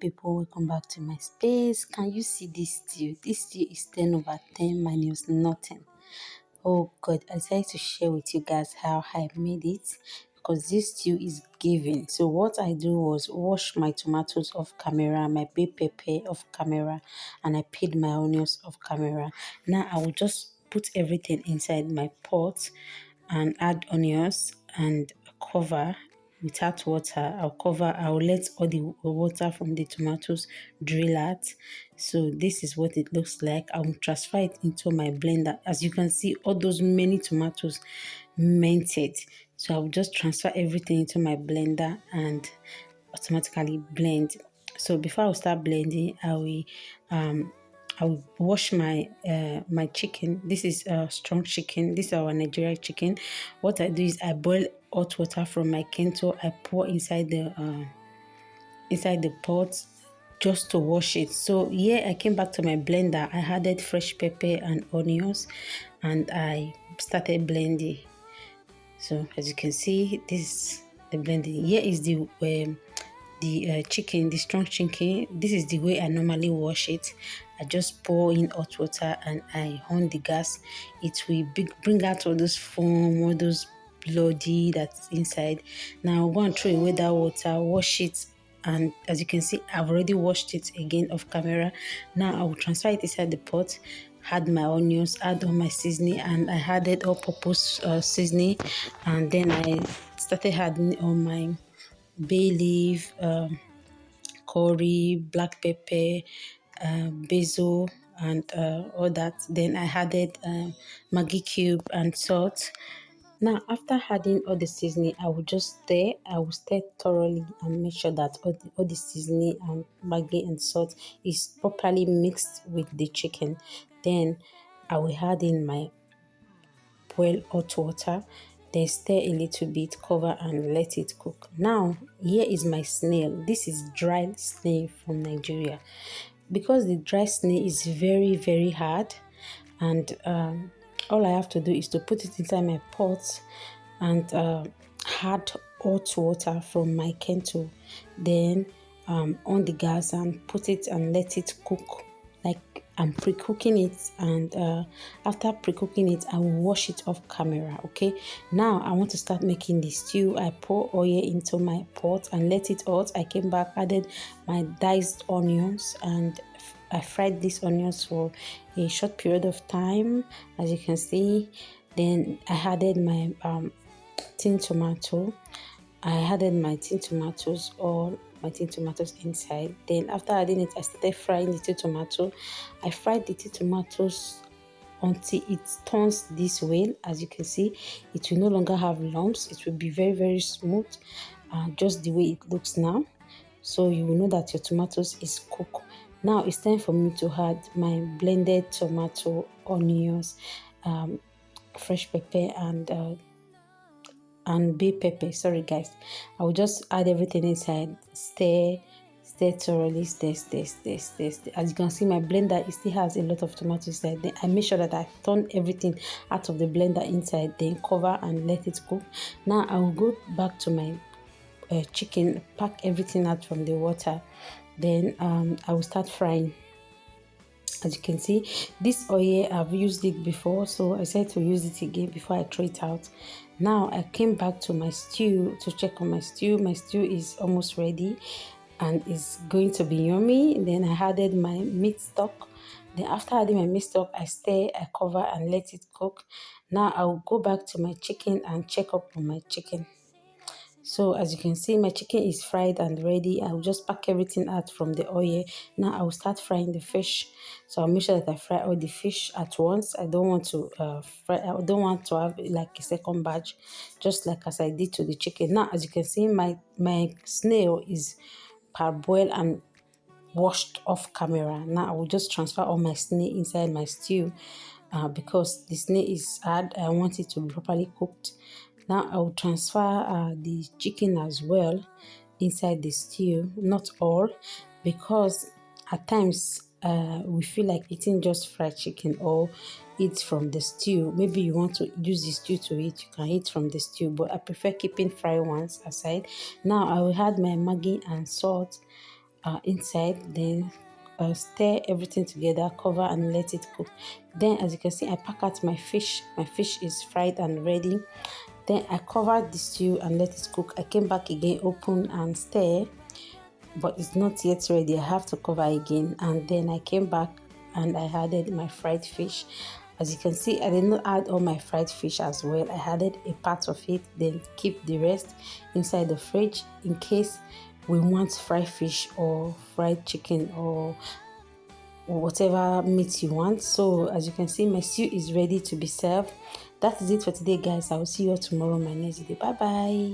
people, welcome back to my space. Can you see this stew? This stew is 10 over 10 minus nothing. Oh god, I decided to share with you guys how I made it because this stew is giving. So what I do was wash my tomatoes off camera, my bell pepper off camera, and I peeled my onions off camera. Now I will just put everything inside my pot and add onions and cover without water. I'll let all the water from the tomatoes drain out. So this is what it looks like. I'll transfer it into my blender. As you can see, all those many tomatoes melted. So I'll just transfer everything into my blender and automatically blend. So before I start blending, I will wash my chicken. This is strong chicken. This is our Nigerian chicken. What I do is I boil hot water from my kettle. I pour inside the pot just to wash it. So here I came back to my blender. I added fresh pepper and onions, and I started blending. So as you can see, this is the blending. Here is the chicken, the strong chicken. This is the way I normally wash it. I just pour in hot water and I on the gas. It will bring out all those foam, all those bloody that's inside. Now I'll go and throw away that water, wash it, and as you can see, I've already washed it again off camera. Now I will transfer it inside the pot, add my onions, add all my seasoning, and I added all-purpose seasoning, and then I started adding all my bay leaf, curry, black pepper, basil, and all that. Then I added Maggi cube and salt. Now, after adding all the seasoning, I will just stir. I will stir thoroughly and make sure that all the seasoning and Maggi and salt is properly mixed with the chicken. Then I will add in my boil hot water, then stir a little bit, cover and let it cook. Now here is my snail. This is dried snail from Nigeria. Because the dry snail is very hard, and all I have to do is to put it inside my pot and add hot water from my kettle, then on the gas and put it and let it cook. Like I'm pre-cooking it, and after pre-cooking it, I will wash it off camera. Okay, now I want to start making the stew. I pour oil into my pot and let it hot. I came back, added my diced onions, and I fried these onions for a short period of time, as you can see. Then I added my tin tomato. I added my tin tomatoes, all my tin tomatoes inside. Then after adding it, I started frying the tin tomato. I fried the tin tomatoes until it turns this way. As you can see, it will no longer have lumps. It will be very smooth, just the way it looks now. So you will know that your tomatoes is cooked. Now it's time for me to add my blended tomato, onions, fresh pepper, and bay pepper. Sorry guys, I will just add everything inside, stir thoroughly, stir. As you can see, my blender, it still has a lot of tomatoes inside. Then I make sure that I turn everything out of the blender inside, then cover and let it cook. Now I will go back to my chicken, pack everything out from the water, then I will start frying. As you can see, this oil, I've used it before, so I said to use it again before I throw it out. Now I came back to my stew to check on my stew. My stew is almost ready and is going to be yummy. Then I added my meat stock. Then after adding my meat stock, I stir, I cover and let it cook. Now I will go back to my chicken and check up on my chicken. So as you can see, my chicken is fried and ready. I will just pack everything out from the oil. Now I will start frying the fish. So I'll make sure that I fry all the fish at once. I don't want to I don't want to have like a second batch, just like as I did to the chicken. Now as you can see, my snail is parboiled and washed off camera. Now I will just transfer all my snail inside my stew, because the snail is hard. I want it to be properly cooked. Now I will transfer the chicken as well inside the stew, not all, because at times we feel like eating just fried chicken or eat from the stew. Maybe you want to use the stew to eat, you can eat from the stew, but I prefer keeping fried ones aside. Now I will add my Maggi and salt inside, then stir everything together, cover and let it cook. Then as you can see, I pack out my fish. My fish is fried and ready. Then I covered the stew and let it cook. I came back again, open and stir, but it's not yet ready. I have to cover again. And then I came back and I added my fried fish. As you can see, I did not add all my fried fish as well. I added a part of it, then keep the rest inside the fridge in case we want fried fish or fried chicken or whatever meat you want. So as you can see, my stew is ready to be served. That is it for today, guys. I will see you all tomorrow on my next video. Bye bye.